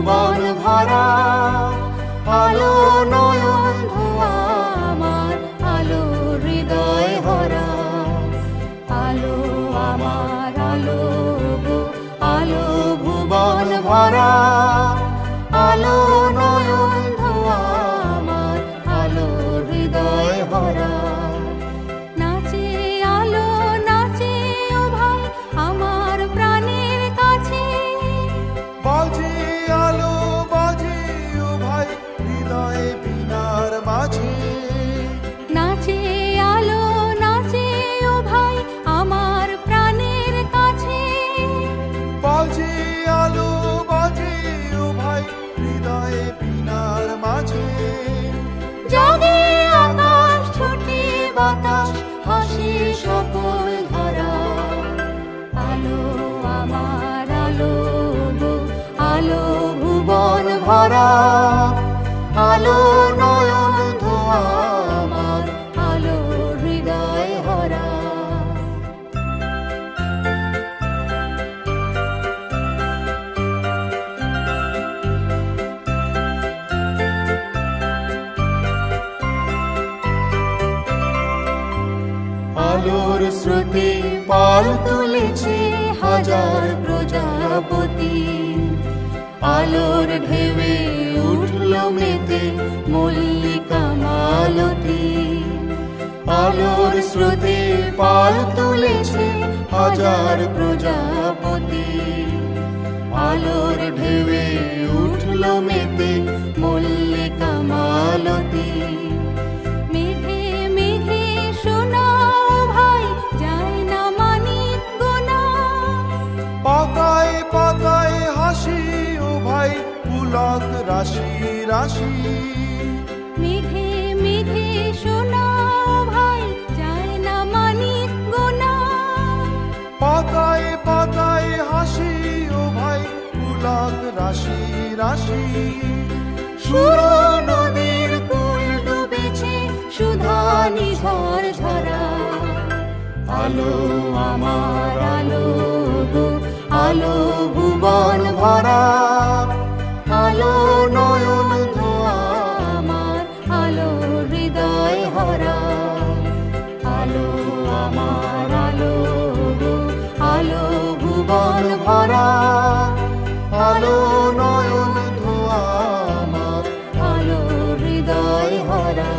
ভুবন ভরা আলো নয়ন ধোয়া আমার আলো হৃদয় ভরা আলো আমার আলো গো আলো ভুবন ভরা আলো নয়ন ধোয়া আমার আলো হৃদয় ভরা নাচে আলো নাচে ও ভাই আমার প্রাণের কাছে বাজে আলো বাজে ও ভাই হৃদয় বিনার মাঝে নাচে আলো নাচে ও ভাই আমার প্রাণের কাছে বাজে আলো বাজে ও ভাই হৃদয় বিনার মাঝে জাগে আকাশ ছুটে বাতাস হাসি সকল ধরা আলো আমার আলো গো আলো ভুবন ভরা আলো নয়ন ধোয়া আমার আলো হৃদয় ভরা আলোর স্রোতে পাল তুলেছে হাজার প্রজাপতি আলোর ঢেউয়ে উঠল মেতে মল্লিকা মালতী আলোর স্রোতে পাল তুলেছে হাজার প্রজাপতি আলোর ঢেউয়ে উঠল মেতে মল্লিকা মালতী মেঘে মেঘে শোনা ভাই যায় না মানিক গোনা পাতায় পাতায় হাসি ও ভাই পুলক রাশি রাশি মেঘে মেঘে শোনা ভাই যায় না মানিক গোনা পাতায় পাতায় হাসি ও ভাই পুলক রাশি রাশি সুর নদীর কুল ডুবেছে সুধা নিঝর ঝরা আলো আমার আলো গো আলো ভুবন ভরা আলো নয়ন ধোয়া আমার আলো হৃদয় ভরা আলো আমার আলো গো আলো ভুবন ভরা আলো নয়ন ধোয়া আমার আলো হৃদয় ভরা।